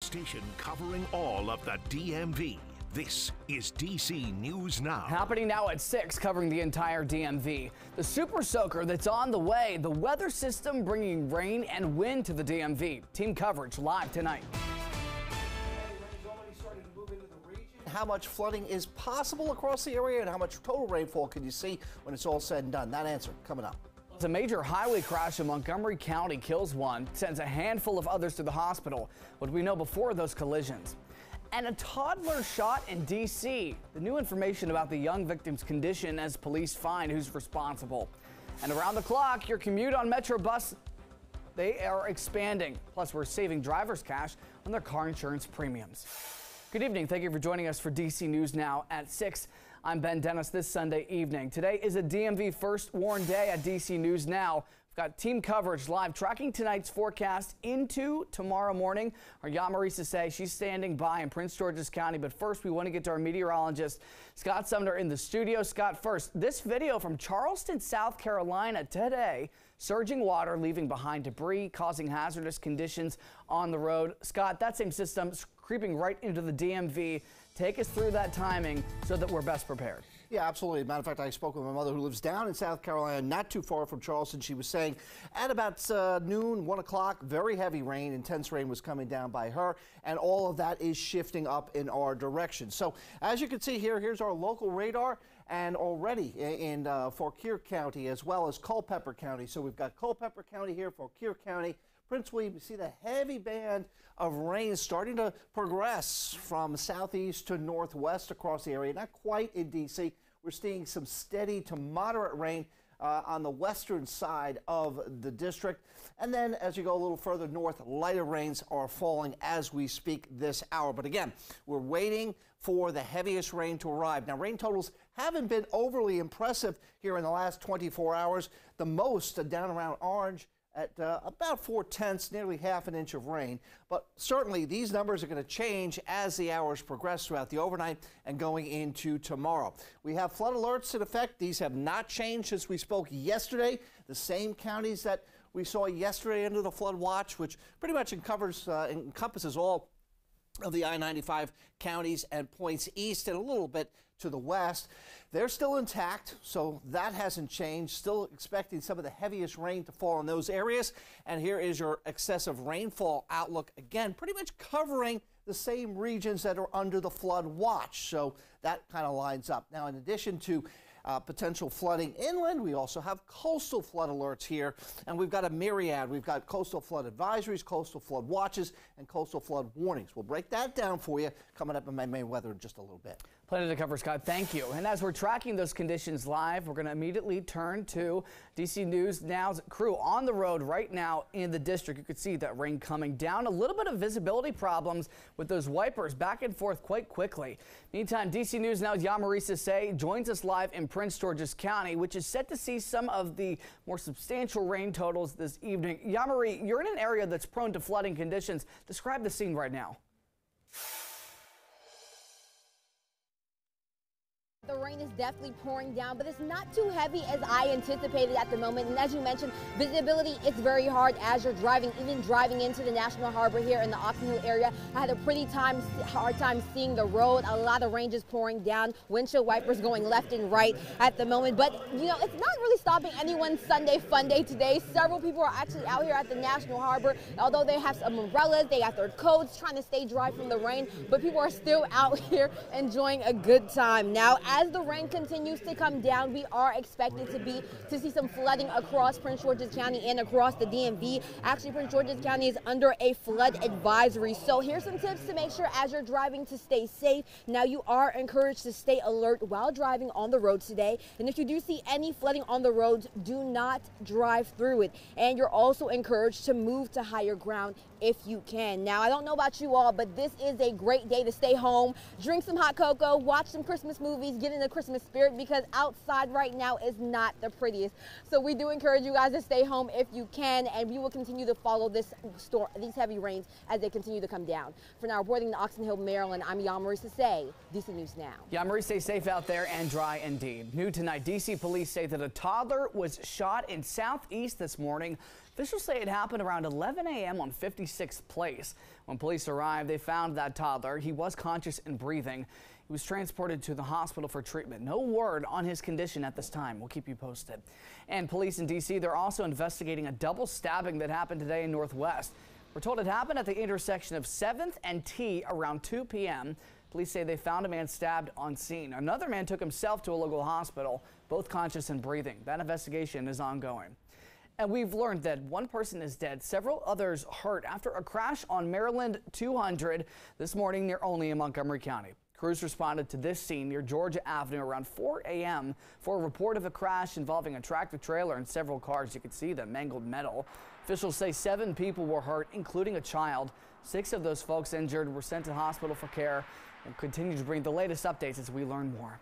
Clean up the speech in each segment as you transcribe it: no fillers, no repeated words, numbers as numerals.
station covering all of the DMV. This is DC News Now. Happening now at 6, covering the entire DMV. The super soaker that's on the way. The weather system bringing rain and wind to the DMV. Team coverage live tonight. How much flooding is possible across the area and how much total rainfall can you see when it's all said and done? That answer coming up. It's a major highway crash in Montgomery County kills one, sends a handful of others to the hospital. What do we know before those collisions? And a toddler shot in D.C. The new information about the young victim's condition as police find who's responsible. And around the clock, your commute on Metro Bus, they are expanding. Plus, we're saving drivers cash on their car insurance premiums. Good evening. Thank you for joining us for DC News Now at 6. I'm Ben Dennis this Sunday evening. Today is a DMV first warn day at DC News Now. We've got team coverage live tracking tonight's forecast into tomorrow morning. Our Yamarisa say she's standing by in Prince George's County. But first, we want to get to our meteorologist, Scott Sumner, in the studio. Scott, first, this video from Charleston, South Carolina today. Surging water leaving behind debris, causing hazardous conditions on the road. Scott, that same system creeping right into the DMV. Take us through that timing so that we're best prepared. Yeah, absolutely. Matter of fact, I spoke with my mother who lives down in South Carolina, not too far from Charleston. She was saying at about noon, 1 o'clock, very heavy rain, intense rain was coming down by her, and all of that is shifting up in our direction. So as you can see here, here's our local radar, and already in Fauquier County as well as Culpeper County. So we've got Culpeper County here, Fauquier County, Prince William. You see the heavy band of rain starting to progress from southeast to northwest across the area. Not quite in D.C. We're seeing some steady to moderate rain on the western side of the district. And then as you go a little further north, lighter rains are falling as we speak this hour. But again, we're waiting for the heaviest rain to arrive. Now, rain totals haven't been overly impressive here in the last 24 hours. The most down around Orange at about 4/10, nearly half an inch of rain. But certainly these numbers are going to change as the hours progress throughout the overnight and going into tomorrow. We have flood alerts in effect. These have not changed since we spoke yesterday. The same counties that we saw yesterday under the flood watch, which pretty much encompasses all of the I-95 counties and points east and a little bit to the west. They're still intact, so that hasn't changed. Still expecting some of the heaviest rain to fall in those areas. And here is your excessive rainfall outlook. Again, pretty much covering the same regions that are under the flood watch. So that kind of lines up. Now, in addition to potential flooding inland, we also have coastal flood alerts here, and we've got a myriad. We've got coastal flood advisories, coastal flood watches, and coastal flood warnings. We'll break that down for you coming up in my main weather in just a little bit. Plenty to cover, Scott. Thank you. And as we're tracking those conditions live, we're going to immediately turn to DC News Now's crew on the road right now in the district. You could see that rain coming down. A little bit of visibility problems with those wipers back and forth quite quickly. Meantime, DC News Now's Yamarisa Say joins us live in Prince George's County, which is set to see some of the more substantial rain totals this evening. Yamari, you're in an area that's prone to flooding conditions. Describe the scene right now. The rain is definitely pouring down, but it's not too heavy as I anticipated at the moment. And as you mentioned, visibility is very hard as you're driving, even driving into the National Harbor here in the Oxon Hill area. I had a pretty hard time seeing the road. A lot of rain just pouring down, windshield wipers going left and right at the moment. But, you know, it's not really stopping anyone's Sunday fun day today. Several people are actually out here at the National Harbor. Although they have some umbrellas, they got their coats trying to stay dry from the rain, but people are still out here enjoying a good time. Now, as the rain continues to come down, we are expected to see some flooding across Prince George's County and across the DMV. Actually, Prince George's County is under a flood advisory. So here's some tips to make sure as you're driving to stay safe. Now, you are encouraged to stay alert while driving on the roads today. And if you do see any flooding on the roads, do not drive through it. And you're also encouraged to move to higher ground if you can. Now, I don't know about you all, but this is a great day to stay home, drink some hot cocoa, watch some Christmas movies, get in the Christmas spirit, because outside right now is not the prettiest. So we do encourage you guys to stay home if you can, and we will continue to follow these heavy rains as they continue to come down. For now, reporting to Oxon Hill, Maryland, I'm Yamarisa Say, DC News Now. Yamarisa, stay safe out there and dry indeed. New tonight, DC police say that a toddler was shot in Southeast this morning. Officials say it happened around 11 a.m. on 56th Place. When police arrived, they found that toddler. He was conscious and breathing. He was transported to the hospital for treatment. No word on his condition at this time. We'll keep you posted. And police in D.C., they're also investigating a double stabbing that happened today in Northwest. We're told it happened at the intersection of 7th and T around 2 p.m. Police say they found a man stabbed on scene. Another man took himself to a local hospital, both conscious and breathing. That investigation is ongoing. And we've learned that one person is dead, several others hurt after a crash on Maryland 200 this morning near Olney in Montgomery County. Crews responded to this scene near Georgia Avenue around 4 a.m. for a report of a crash involving a tractor trailer and several cars. You can see the mangled metal. Officials say 7 people were hurt, including a child. 6 of those folks injured were sent to the hospital for care and continue to bring the latest updates as we learn more.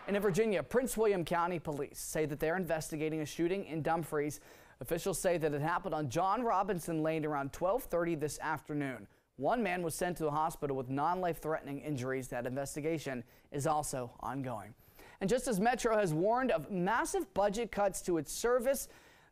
And in Virginia, Prince William County Police say that they're investigating a shooting in Dumfries. Officials say that it happened on John Robinson Lane around 12:30 this afternoon. One man was sent to the hospital with non-life-threatening injuries. That investigation is also ongoing. And just as Metro has warned of massive budget cuts to its service,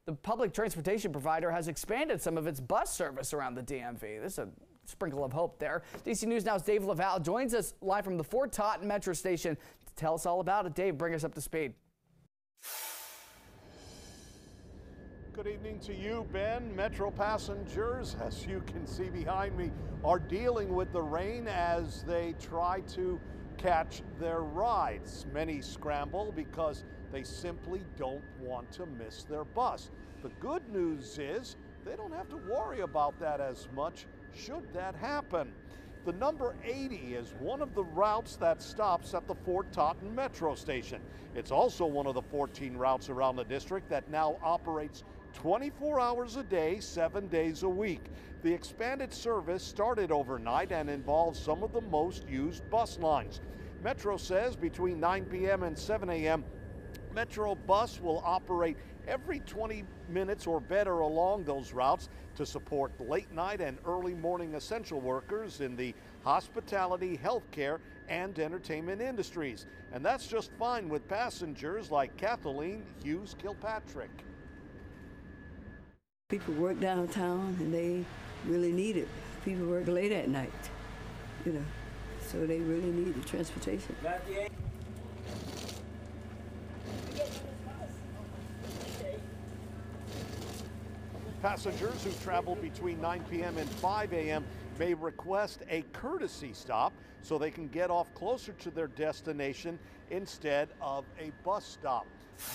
the public transportation provider has expanded some of its bus service around the DMV. This is a sprinkle of hope there. DC News Now's Dave Laval joins us live from the Fort Totten Metro Station to tell us all about it. Dave, bring us up to speed. Good evening to you, Ben. Metro passengers, as you can see behind me, are dealing with the rain as they try to catch their rides. Many scramble because they simply don't want to miss their bus. The good news is they don't have to worry about that as much should that happen. The number 80 is one of the routes that stops at the Fort Totten Metro Station. It's also one of the 14 routes around the district that now operates 24 hours a day, 7 days a week. The expanded service started overnight and involves some of the most used bus lines. Metro says between 9 p.m. and 7 a.m., Metro Bus will operate every 20 minutes or better along those routes to support late night and early morning essential workers in the hospitality, healthcare, and entertainment industries. And that's just fine with passengers like Kathleen Hughes Kilpatrick. People work downtown and they really need it. People work late at night, so they really need the transportation. Passengers who travel between 9 p.m. and 5 a.m. may request a courtesy stop so they can get off closer to their destination instead of a bus stop.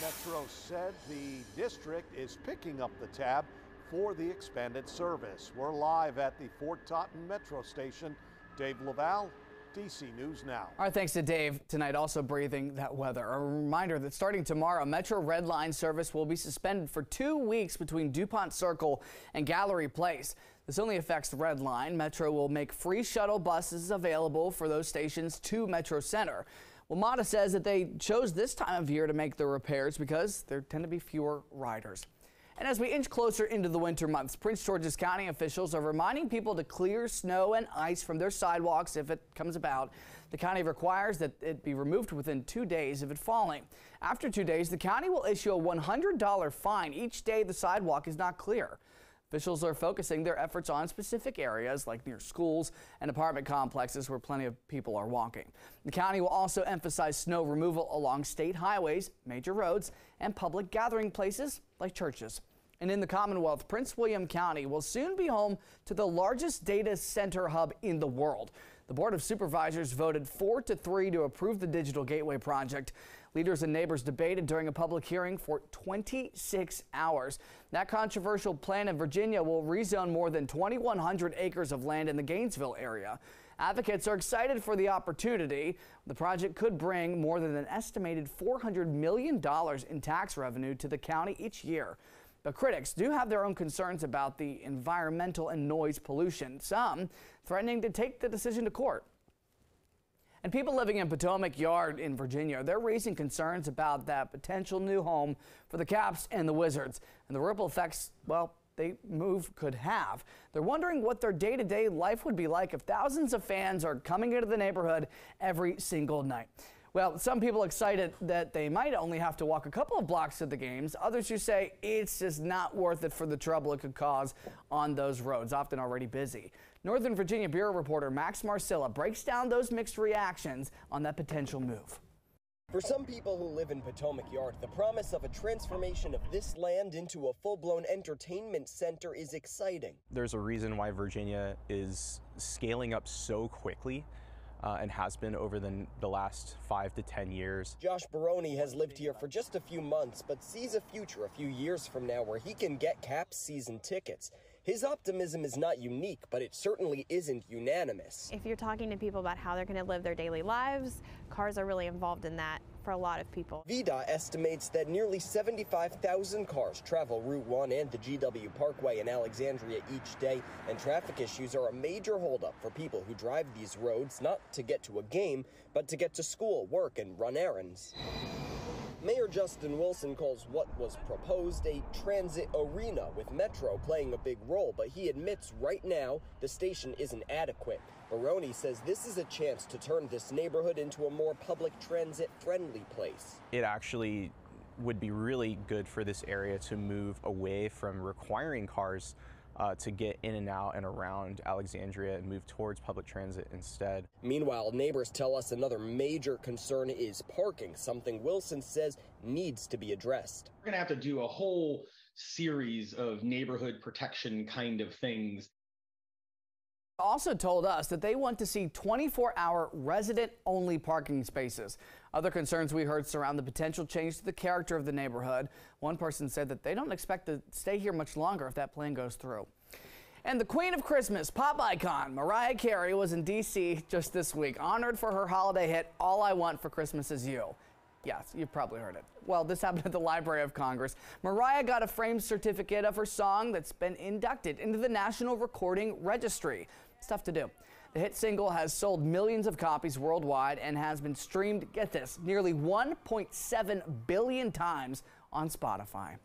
Metro said the district is picking up the tab for the expanded service. We're live at the Fort Totten Metro Station. Dave Laval, DC News Now. All right, thanks to Dave. Tonight, also breathing that weather. A reminder that starting tomorrow, Metro Red Line service will be suspended for 2 weeks between DuPont Circle and Gallery Place. This only affects the Red Line. Metro will make free shuttle buses available for those stations to Metro Center. WMATA says that they chose this time of year to make the repairs because there tend to be fewer riders. And as we inch closer into the winter months, Prince George's County officials are reminding people to clear snow and ice from their sidewalks if it comes about. The county requires that it be removed within 2 days of it falling. After 2 days, the county will issue a $100 fine each day the sidewalk is not clear. Officials are focusing their efforts on specific areas like near schools and apartment complexes where plenty of people are walking. The county will also emphasize snow removal along state highways, major roads, and public gathering places like churches. And in the Commonwealth, Prince William County will soon be home to the largest data center hub in the world. The Board of Supervisors voted 4-3 to approve the Digital Gateway project. Leaders and neighbors debated during a public hearing for 26 hours. That controversial plan in Virginia will rezone more than 2,100 acres of land in the Gainesville area. Advocates are excited for the opportunity. The project could bring more than an estimated $400 million in tax revenue to the county each year. But critics do have their own concerns about the environmental and noise pollution, some threatening to take the decision to court. And people living in Potomac Yard in Virginia, they're raising concerns about that potential new home for the Caps and the Wizards and the ripple effects, well, they move could have. They're wondering what their day-to-day life would be like if thousands of fans are coming into the neighborhood every single night. Well, some people excited that they might only have to walk a couple of blocks to the games. Others who say it's just not worth it for the trouble it could cause on those roads, often already busy. Northern Virginia Bureau reporter Max Marcilla breaks down those mixed reactions on that potential move. For some people who live in Potomac Yard, the promise of a transformation of this land into a full-blown entertainment center is exciting. There's a reason why Virginia is scaling up so quickly. And has been over the last 5 to 10 years. Josh Baroni has lived here for just a few months, but sees a future a few years from now where he can get Caps season tickets. His optimism is not unique, but it certainly isn't unanimous. If you're talking to people about how they're going to live their daily lives, cars are really involved in that for a lot of people. VDOT estimates that nearly 75,000 cars travel Route 1 and the GW Parkway in Alexandria each day, and traffic issues are a major holdup for people who drive these roads not to get to a game, but to get to school, work, and run errands. Mayor Justin Wilson calls what was proposed a transit arena, with Metro playing a big role, but he admits right now the station isn't adequate. Baroni says this is a chance to turn this neighborhood into a more public transit-friendly place. It actually would be really good for this area to move away from requiring cars to get in and out and around Alexandria and move towards public transit instead. Meanwhile, neighbors tell us another major concern is parking, something Wilson says needs to be addressed. We're going to have to do a whole series of neighborhood protection kind of things. Also told us that they want to see 24-hour resident-only parking spaces. Other concerns we heard surround the potential change to the character of the neighborhood. One person said that they don't expect to stay here much longer if that plan goes through. And the Queen of Christmas, pop icon Mariah Carey, was in D.C. just this week, honored for her holiday hit, All I Want for Christmas Is You. Yes, you've probably heard it. Well, this happened at the Library of Congress. Mariah got a framed certificate of her song that's been inducted into the National Recording Registry. It's tough to do. The hit single has sold millions of copies worldwide and has been streamed, get this, nearly 1.7 billion times on Spotify.